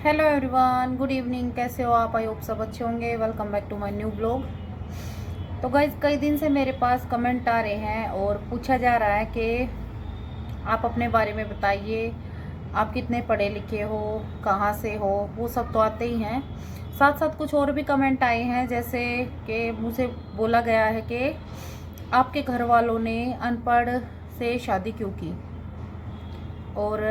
Hello everyone, good evening. कैसे हो आप? आई होप सब अच्छे होंगे। Welcome back to my new blog. तो गाइज, कई दिन से मेरे पास कमेंट आ रहे हैं और पूछा जा रहा है कि आप अपने बारे में बताइए, आप कितने पढ़े लिखे हो, कहाँ से हो। वो सब तो आते ही हैं, साथ साथ कुछ और भी कमेंट आए हैं, जैसे कि मुझे बोला गया है कि आपके घर वालों ने अनपढ़ से शादी क्यों की और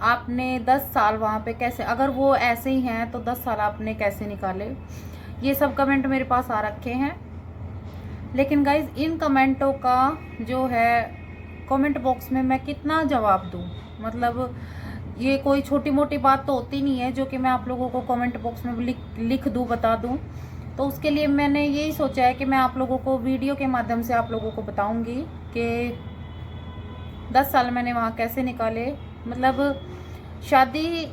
आपने 10 साल वहाँ पे कैसे, अगर वो ऐसे ही हैं तो 10 साल आपने कैसे निकाले। ये सब कमेंट मेरे पास आ रखे हैं। लेकिन गाइज, इन कमेंटों का जो है कमेंट बॉक्स में मैं कितना जवाब दूँ। मतलब ये कोई छोटी मोटी बात तो होती नहीं है जो कि मैं आप लोगों को कमेंट बॉक्स में लिख दूँ, बता दूँ। तो उसके लिए मैंने यही सोचा है कि मैं आप लोगों को वीडियो के माध्यम से आप लोगों को बताऊँगी कि 10 साल मैंने वहाँ कैसे निकाले। मतलब शादी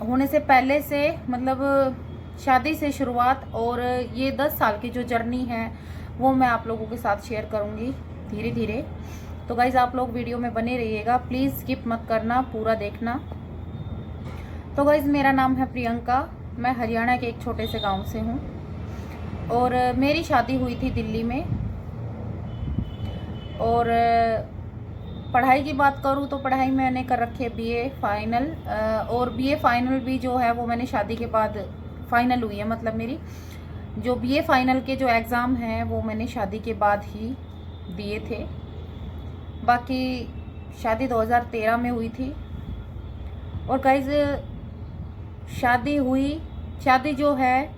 होने से पहले से, मतलब शादी से शुरुआत, और ये 10 साल की जो जर्नी है वो मैं आप लोगों के साथ शेयर करूँगी धीरे धीरे। तो गाइज़, आप लोग वीडियो में बने रहिएगा, प्लीज़ स्किप मत करना, पूरा देखना। तो गाइज़, मेरा नाम है प्रियंका। मैं हरियाणा के एक छोटे से गांव से हूँ और मेरी शादी हुई थी दिल्ली में। और पढ़ाई की बात करूँ तो पढ़ाई मैंने कर रखी है बीए फाइनल, और बीए फाइनल भी जो है वो मैंने शादी के बाद फाइनल हुई है। मतलब मेरी जो बीए फाइनल के जो एग्ज़ाम हैं वो मैंने शादी के बाद ही दिए थे। बाकी शादी 2013 में हुई थी। और गाइज, शादी हुई, शादी जो है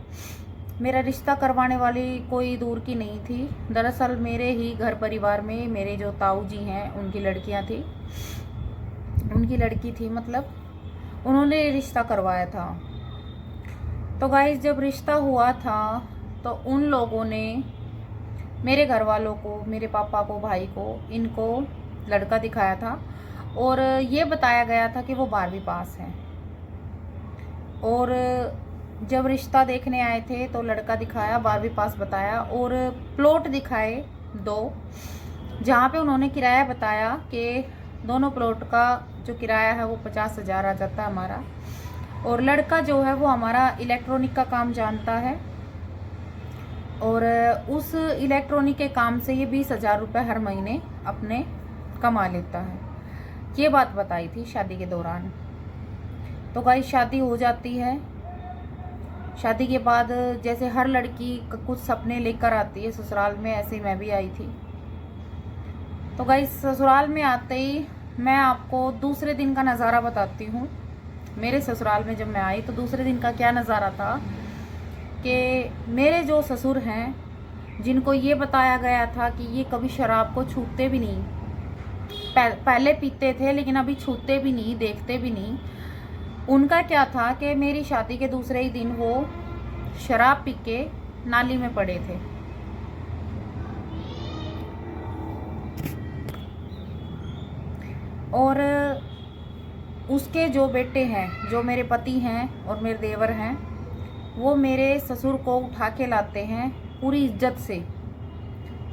मेरा रिश्ता करवाने वाली कोई दूर की नहीं थी। दरअसल मेरे ही घर परिवार में मेरे जो ताऊ जी हैं उनकी लड़कियां थी, उनकी लड़की थी, मतलब उन्होंने रिश्ता करवाया था। तो गाइस, जब रिश्ता हुआ था तो उन लोगों ने मेरे घर वालों को, मेरे पापा को, भाई को, इनको लड़का दिखाया था और ये बताया गया था कि वो 12वीं पास है। और जब रिश्ता देखने आए थे तो लड़का दिखाया, 12वीं पास बताया, और प्लॉट दिखाए 2, जहाँ पे उन्होंने किराया बताया कि दोनों प्लॉट का जो किराया है वो 50,000 आ जाता है हमारा। और लड़का जो है वो हमारा इलेक्ट्रॉनिक का काम जानता है और उस इलेक्ट्रॉनिक के काम से ये 20,000 रुपये हर महीने अपने कमा लेता है। ये बात बताई थी शादी के दौरान। तो गाइस, शादी हो जाती है। शादी के बाद जैसे हर लड़की कुछ सपने लेकर आती है ससुराल में, ऐसे ही मैं भी आई थी। तो गाइस, ससुराल में आते ही मैं आपको दूसरे दिन का नज़ारा बताती हूँ। मेरे ससुराल में जब मैं आई तो दूसरे दिन का क्या नज़ारा था कि मेरे जो ससुर हैं, जिनको ये बताया गया था कि ये कभी शराब को छूते भी नहीं, पहले पीते थे लेकिन अभी छूते भी नहीं, देखते भी नहीं। उनका क्या था कि मेरी शादी के दूसरे ही दिन वो शराब पी के नाली में पड़े थे। और उसके जो बेटे हैं, जो मेरे पति हैं और मेरे देवर हैं, वो मेरे ससुर को उठा के लाते हैं पूरी इज्जत से।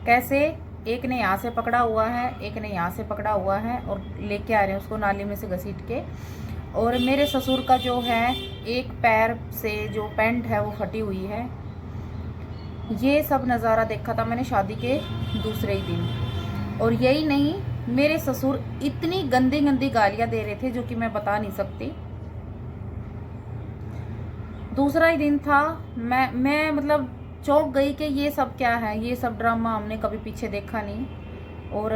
कैसे? एक ने यहाँ से पकड़ा हुआ है, एक ने यहाँ से पकड़ा हुआ है, और लेके आ रहे हैं उसको नाली में से घसीट के। और मेरे ससुर का जो है एक पैर से जो पैंट है वो फटी हुई है। ये सब नज़ारा देखा था मैंने शादी के दूसरे ही दिन। और यही नहीं, मेरे ससुर इतनी गंदी गंदी गालियां दे रहे थे जो कि मैं बता नहीं सकती। दूसरा ही दिन था, मैं मतलब चौंक गई कि ये सब क्या है, ये सब ड्रामा हमने कभी पीछे देखा नहीं और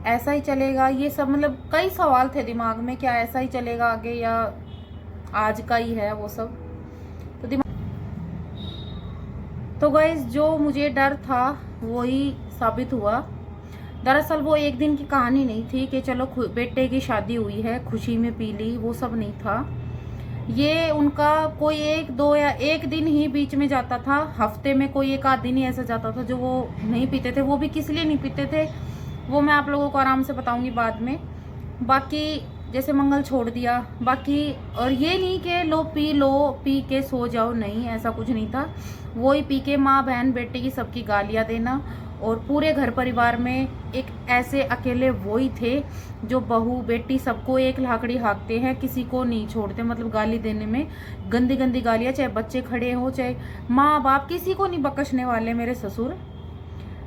ऐसा ही चलेगा ये सब। मतलब कई सवाल थे दिमाग में, क्या ऐसा ही चलेगा आगे या आज का ही है वो सब। तो तो गाइस, जो मुझे डर था वही साबित हुआ। दरअसल वो एक दिन की कहानी नहीं थी कि चलो बेटे की शादी हुई है, खुशी में पी ली, वो सब नहीं था। ये उनका कोई 1-2 या 1 दिन ही बीच में जाता था, हफ्ते में कोई 1 आध दिन ही ऐसा जाता था जो वो नहीं पीते थे। वो भी किस लिए नहीं पीते थे वो मैं आप लोगों को आराम से बताऊंगी बाद में। बाकी जैसे मंगल छोड़ दिया बाकी, और ये नहीं कि लो पी के सो जाओ, नहीं, ऐसा कुछ नहीं था। वो ही पी के माँ बहन बेटे की सबकी गालियाँ देना और पूरे घर परिवार में एक ऐसे अकेले वो ही थे जो बहू बेटी सबको एक लाकड़ी हाँकते हैं, किसी को नहीं छोड़ते। मतलब गाली देने में गंदी गंदी गालियाँ, चाहे बच्चे खड़े हो चाहे माँ बाप, किसी को नहीं बकशने वाले मेरे ससुर।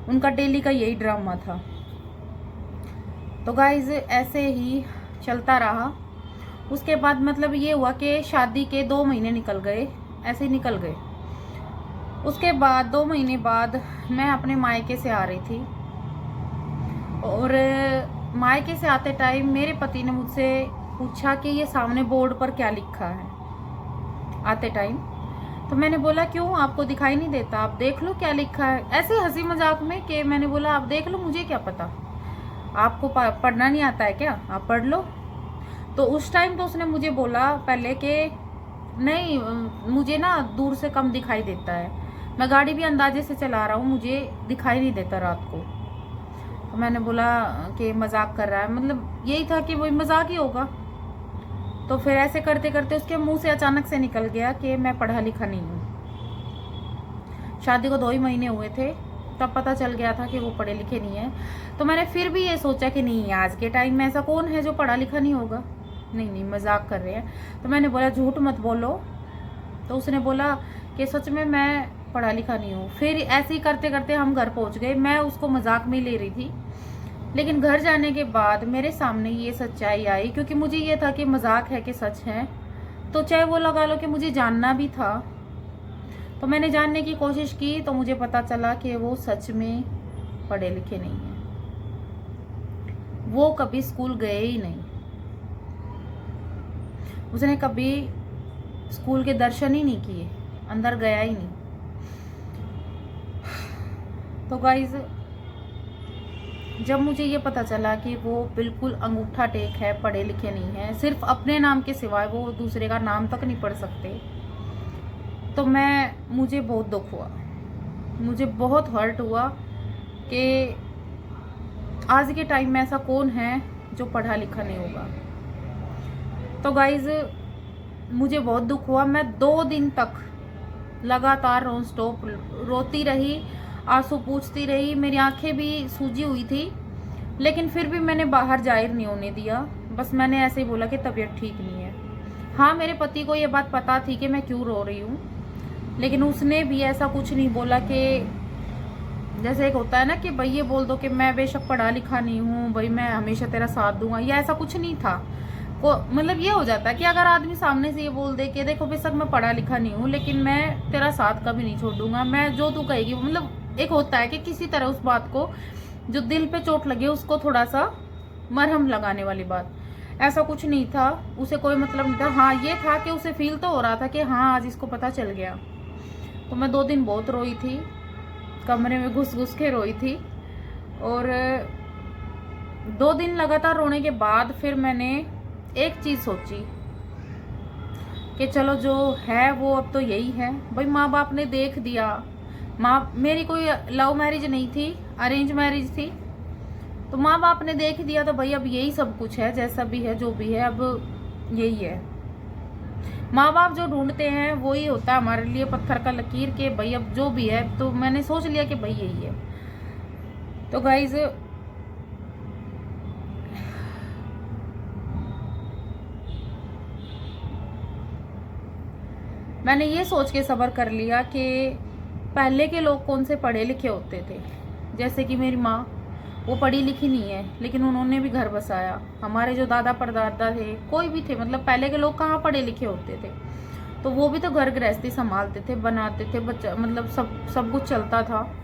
उनका डेली का यही ड्रामा था। तो गाइज ऐसे ही चलता रहा। उसके बाद मतलब ये हुआ कि शादी के 2 महीने निकल गए, ऐसे ही निकल गए। उसके बाद 2 महीने बाद मैं अपने मायके से आ रही थी और मायके से आते टाइम मेरे पति ने मुझसे पूछा कि ये सामने बोर्ड पर क्या लिखा है आते टाइम। तो मैंने बोला क्यों, आपको दिखाई नहीं देता, आप देख लो क्या लिखा है, ऐसे हंसी मजाक में। कि मैंने बोला आप देख लो, मुझे क्या पता, आपको पढ़ना नहीं आता है क्या, आप पढ़ लो। तो उस टाइम तो उसने मुझे बोला पहले कि नहीं, मुझे ना दूर से कम दिखाई देता है, मैं गाड़ी भी अंदाजे से चला रहा हूँ, मुझे दिखाई नहीं देता रात को। तो मैंने बोला कि मजाक कर रहा है, मतलब यही था कि वही मजाक ही होगा। तो फिर ऐसे करते करते उसके मुंह से अचानक से निकल गया कि मैं पढ़ा लिखा नहीं हूँ। शादी को 2 ही महीने हुए थे, तब पता चल गया था कि वो पढ़े लिखे नहीं है। तो मैंने फिर भी ये सोचा कि नहीं, आज के टाइम में ऐसा कौन है जो पढ़ा लिखा नहीं होगा, नहीं नहीं मजाक कर रहे हैं। तो मैंने बोला झूठ मत बोलो। तो उसने बोला कि सच में मैं पढ़ा लिखा नहीं हूँ। फिर ऐसे ही करते करते हम घर पहुँच गए। मैं उसको मजाक में ले रही थी, लेकिन घर जाने के बाद मेरे सामने ये सच्चाई आई, क्योंकि मुझे ये था कि मजाक है कि सच है, तो चाहे वो लगा लो कि मुझे जानना भी था। तो मैंने जानने की कोशिश की तो मुझे पता चला कि वो सच में पढ़े लिखे नहीं हैं। वो कभी स्कूल गए ही नहीं, उसने कभी स्कूल के दर्शन ही नहीं किए, अंदर गया ही नहीं। तो गाइज जब मुझे ये पता चला कि वो बिल्कुल अंगूठा टेक है, पढ़े लिखे नहीं है, सिर्फ अपने नाम के सिवाय वो दूसरे का नाम तक नहीं पढ़ सकते, तो मुझे बहुत दुख हुआ, मुझे बहुत हर्ट हुआ कि आज के टाइम में ऐसा कौन है जो पढ़ा लिखा नहीं होगा। तो गाइज मुझे बहुत दुख हुआ। मैं 2 दिन तक लगातार नॉन स्टॉप रोती रही, आंसू पूछती रही, मेरी आंखें भी सूजी हुई थी, लेकिन फिर भी मैंने बाहर जाहिर नहीं होने दिया। बस मैंने ऐसे ही बोला कि तबीयत ठीक नहीं है। हाँ, मेरे पति को ये बात पता थी कि मैं क्यों रो रही हूँ, लेकिन उसने भी ऐसा कुछ नहीं बोला कि जैसे एक होता है ना कि भाई ये बोल दो कि मैं बेशक पढ़ा लिखा नहीं हूँ, भाई मैं हमेशा तेरा साथ दूंगा, या ऐसा कुछ नहीं था। को मतलब ये हो जाता है कि अगर आदमी सामने से ये बोल दे कि देखो बेशक मैं पढ़ा लिखा नहीं हूँ, लेकिन मैं तेरा साथ कभी नहीं छोड़ दूंगा, मैं जो तू कहेगी, मतलब एक होता है कि किसी तरह उस बात को, जो दिल पे चोट लगे उसको थोड़ा सा मरहम लगाने वाली बात। ऐसा कुछ नहीं था, उसे कोई मतलब नहीं था। हाँ, ये था कि उसे फील तो हो रहा था कि हाँ आज इसको पता चल गया। तो मैं 2 दिन बहुत रोई थी, कमरे में घुस घुस के रोई थी, और 2 दिन लगातार रोने के बाद फिर मैंने एक चीज़ सोची कि चलो जो है वो अब तो यही है। भाई माँ बाप ने देख दिया, मेरी कोई लव मैरिज नहीं थी, अरेंज मैरिज थी, तो माँ बाप ने देख दिया, तो भाई अब यही सब कुछ है, जैसा भी है जो भी है अब यही है। माँ बाप जो ढूंढते हैं वही होता है हमारे लिए पत्थर का लकीर के भाई अब जो भी है। तो मैंने सोच लिया कि भाई यही है। तो गाइज मैंने ये सोच के सब्र कर लिया कि पहले के लोग कौन से पढ़े लिखे होते थे। जैसे कि मेरी माँ, वो पढ़ी लिखी नहीं है, लेकिन उन्होंने भी घर बसाया। हमारे जो दादा परदादा थे, कोई भी थे, मतलब पहले के लोग कहाँ पढ़े लिखे होते थे, तो वो भी तो घर गृहस्थी संभालते थे, बनाते थे, बच्चा मतलब सब कुछ चलता था।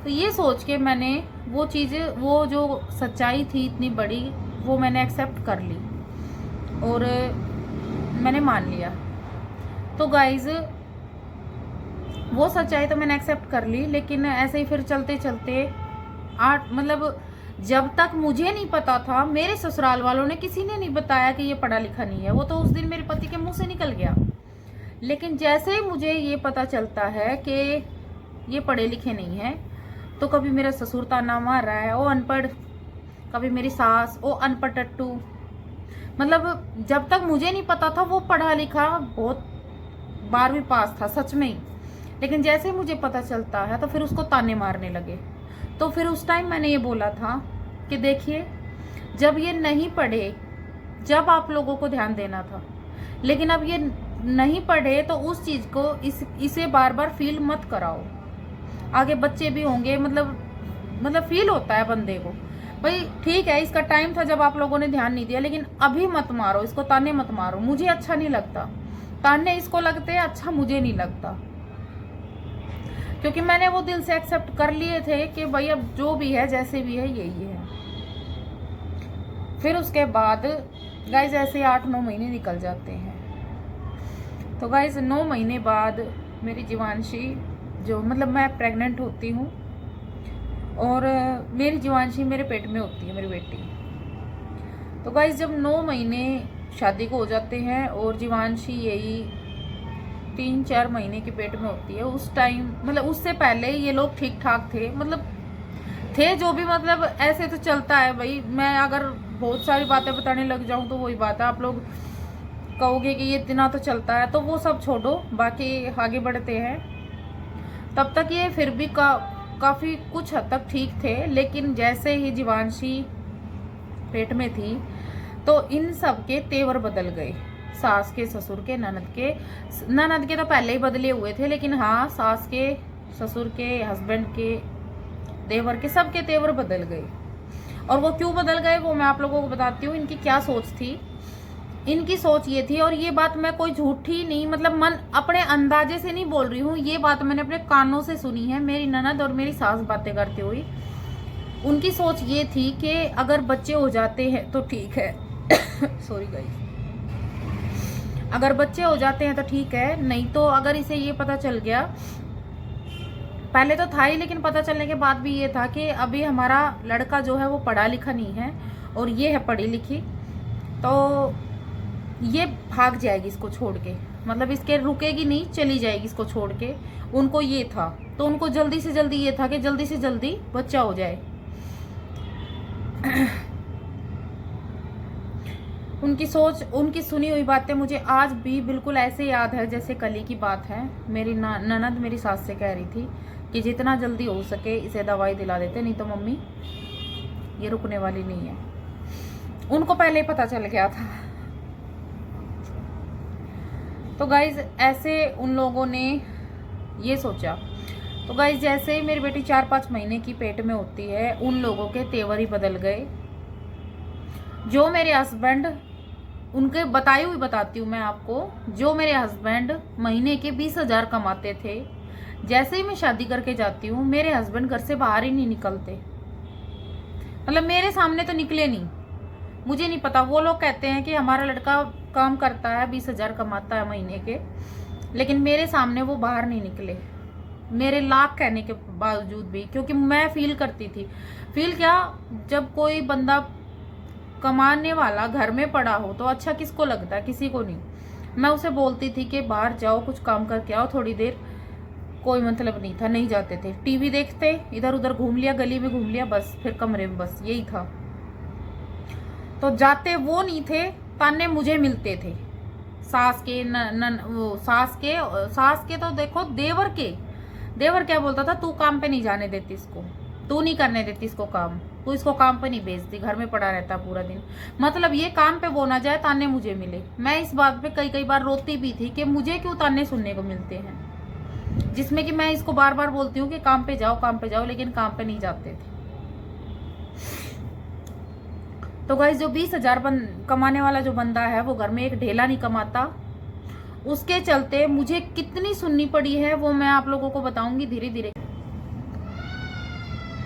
तो ये सोच के मैंने वो चीज़ें, वो जो सच्चाई थी इतनी बड़ी, वो मैंने एक्सेप्ट कर ली और मैंने मान लिया। तो गाइज वो सच्चाई तो मैंने एक्सेप्ट कर ली, लेकिन ऐसे ही फिर चलते चलते मतलब जब तक मुझे नहीं पता था, मेरे ससुराल वालों ने किसी ने नहीं बताया कि ये पढ़ा लिखा नहीं है। वो तो उस दिन मेरे पति के मुंह से निकल गया। लेकिन जैसे ही मुझे ये पता चलता है कि ये पढ़े लिखे नहीं है, तो कभी मेरा ससुर ताना मार रहा है, वो अनपढ़, कभी मेरी सास, वो अनपढ़ टट्टू। मतलब जब तक मुझे नहीं पता था वो पढ़ा लिखा, बहुत 12वीं पास था सच में ही, लेकिन जैसे ही मुझे पता चलता है तो फिर उसको ताने मारने लगे। तो फिर उस टाइम मैंने ये बोला था कि देखिए, जब ये नहीं पढ़े, जब आप लोगों को ध्यान देना था, लेकिन अब ये नहीं पढ़े तो उस चीज़ को इसे बार बार फील मत कराओ। आगे बच्चे भी होंगे, मतलब फील होता है बंदे को, भाई ठीक है, इसका टाइम था जब आप लोगों ने ध्यान नहीं दिया, लेकिन अभी मत मारो इसको, ताने मत मारो। मुझे अच्छा नहीं लगता ताने, इसको लगते हैं, अच्छा मुझे नहीं लगता, क्योंकि मैंने वो दिल से एक्सेप्ट कर लिए थे कि भाई अब जो भी है, जैसे भी है, यही है। फिर उसके बाद गाइज ऐसे 8-9 महीने निकल जाते हैं। तो गाइज 9 महीने बाद मेरी जीवांशी, जो मतलब मैं प्रेग्नेंट होती हूँ और मेरी जीवांशी मेरे पेट में होती है, मेरी बेटी। तो गाइज जब 9 महीने शादी को हो जाते हैं और जीवांशी यही 3-4 महीने के पेट में होती है, उस टाइम मतलब उससे पहले ये लोग ठीक ठाक थे, मतलब थे जो भी, मतलब ऐसे तो चलता है भाई। मैं अगर बहुत सारी बातें बताने लग जाऊं तो वही बात है, आप लोग कहोगे कि ये इतना तो चलता है, तो वो सब छोड़ो, बाकी आगे बढ़ते हैं। तब तक ये फिर भी काफ़ी कुछ हद तक ठीक थे, लेकिन जैसे ही जीवांशी पेट में थी तो इन सब के तेवर बदल गए। सास के, ससुर के, ननद के तो पहले ही बदले हुए थे, लेकिन हाँ, सास के, ससुर के, हस्बैंड के, देवर के, सबके तेवर बदल गए। और वो क्यों बदल गए वो मैं आप लोगों को बताती हूँ। इनकी क्या सोच थी, इनकी सोच ये थी, और ये बात मैं कोई झूठी नहीं, मतलब मन अपने अंदाजे से नहीं बोल रही हूँ, ये बात मैंने अपने कानों से सुनी है, मेरी ननद और मेरी सास बातें करते हुए। उनकी सोच ये थी कि अगर बच्चे हो जाते हैं तो ठीक है सॉरी गाइस, अगर बच्चे हो जाते हैं तो ठीक है, नहीं तो अगर इसे ये पता चल गया, पहले तो था ही, लेकिन पता चलने के बाद भी ये था कि अभी हमारा लड़का जो है वो पढ़ा लिखा नहीं है और ये है पढ़ी लिखी, तो ये भाग जाएगी इसको छोड़ के, मतलब इसके रुकेगी नहीं, चली जाएगी इसको छोड़ के। उनको ये था, तो उनको जल्दी से जल्दी ये था कि जल्दी से जल्दी बच्चा हो जाए उनकी सोच, उनकी सुनी हुई बातें मुझे आज भी बिल्कुल ऐसे याद है जैसे कल ही की बात है। मेरी ननद मेरी सास से कह रही थी कि जितना जल्दी हो सके इसे दवाई दिला देते, नहीं तो मम्मी ये रुकने वाली नहीं है। उनको पहले ही पता चल गया था। तो गाइज ऐसे उन लोगों ने ये सोचा। तो गाइज जैसे ही मेरी बेटी 4-5 महीने की पेट में होती है, उन लोगों के तेवर ही बदल गए। जो मेरे हस्बैंड, उनके बताई हुई बताती हूँ मैं आपको, जो मेरे हस्बैंड महीने के 20,000 कमाते थे, जैसे ही मैं शादी करके जाती हूँ मेरे हस्बैंड घर से बाहर ही नहीं निकलते, मतलब मेरे सामने तो निकले नहीं। मुझे नहीं पता, वो लोग कहते हैं कि हमारा लड़का काम करता है, 20,000 कमाता है महीने के, लेकिन मेरे सामने वो बाहर नहीं निकले, मेरे लाख कहने के बावजूद भी। क्योंकि मैं फील करती थी, फील क्या, जब कोई बंदा कमाने वाला घर में पड़ा हो तो अच्छा किसको लगता है, किसी को नहीं। मैं उसे बोलती थी कि बाहर जाओ, कुछ काम करके आओ थोड़ी देर, कोई मतलब नहीं था, नहीं जाते थे। टीवी देखते, इधर उधर घूम लिया, गली में घूम लिया, बस फिर कमरे में, बस यही था। तो जाते वो नहीं थे, ताने मुझे मिलते थे, सास के, सास के तो देखो, देवर क्या बोलता था, तू काम पे नहीं जाने देती इसको, तू नहीं करने देती इसको काम, तू इसको काम पे नहीं भेजती, घर में पड़ा रहता पूरा दिन। मतलब ये काम पे वो ना जाए, ताने मुझे मिले। मैं इस बात पे कई बार रोती भी थी कि मुझे क्यों ताने सुनने को मिलते हैं, जिसमें कि मैं इसको बार बार बोलती हूँ कि काम पे जाओ, लेकिन काम पे नहीं जाते थे। तो गाइस जो 20,000 कमाने वाला जो बंदा है, वो घर में एक ढेला नहीं कमाता। उसके चलते मुझे कितनी सुननी पड़ी है वो मैं आप लोगों को बताऊंगी धीरे धीरे।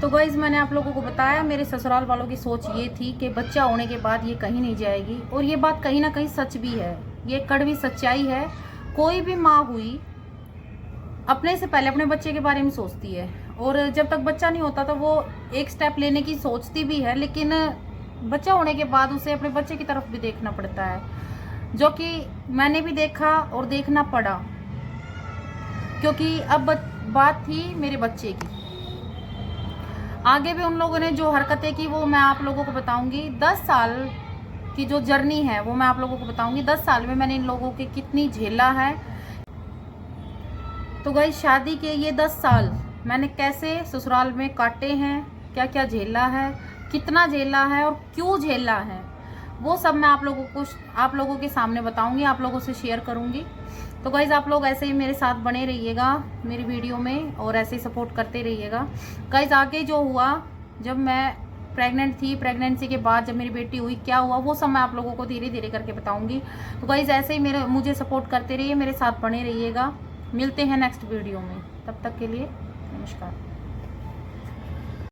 तो गाइस मैंने आप लोगों को बताया, मेरे ससुराल वालों की सोच ये थी कि बच्चा होने के बाद ये कहीं नहीं जाएगी, और ये बात कहीं ना कहीं सच भी है, ये कड़वी सच्चाई है। कोई भी माँ हुई अपने से पहले अपने बच्चे के बारे में सोचती है, और जब तक बच्चा नहीं होता तो वो एक स्टेप लेने की सोचती भी है, लेकिन बच्चा होने के बाद उसे अपने बच्चे की तरफ भी देखना पड़ता है, जो कि मैंने भी देखा और देखना पड़ा। क्योंकि अब बात थी मेरे बच्चे की, आगे भी उन लोगों ने जो हरकतें की वो मैं आप लोगों को बताऊंगी। 10 साल की जो जर्नी है वो मैं आप लोगों को बताऊंगी। 10 साल में मैंने इन लोगों के कितनी झेला है। तो गाइस शादी के ये 10 साल मैंने कैसे ससुराल में काटे हैं, क्या क्या झेला है, कितना झेला है और क्यों झेला है, वो सब मैं आप लोगों के सामने बताऊंगी, आप लोगों से शेयर करूंगी। तो गाइज़ आप लोग ऐसे ही मेरे साथ बने रहिएगा मेरी वीडियो में और ऐसे ही सपोर्ट करते रहिएगा। गाइज़ आगे जो हुआ, जब मैं प्रेग्नेंट थी, प्रेगनेंसी के बाद जब मेरी बेटी हुई, क्या हुआ, वो सब मैं आप लोगों को धीरे धीरे करके बताऊंगी। तो गाइज़ ऐसे ही मुझे सपोर्ट करते रहिए, मेरे साथ बने रहिएगा। मिलते हैं नेक्स्ट वीडियो में, तब तक के लिए नमस्कार।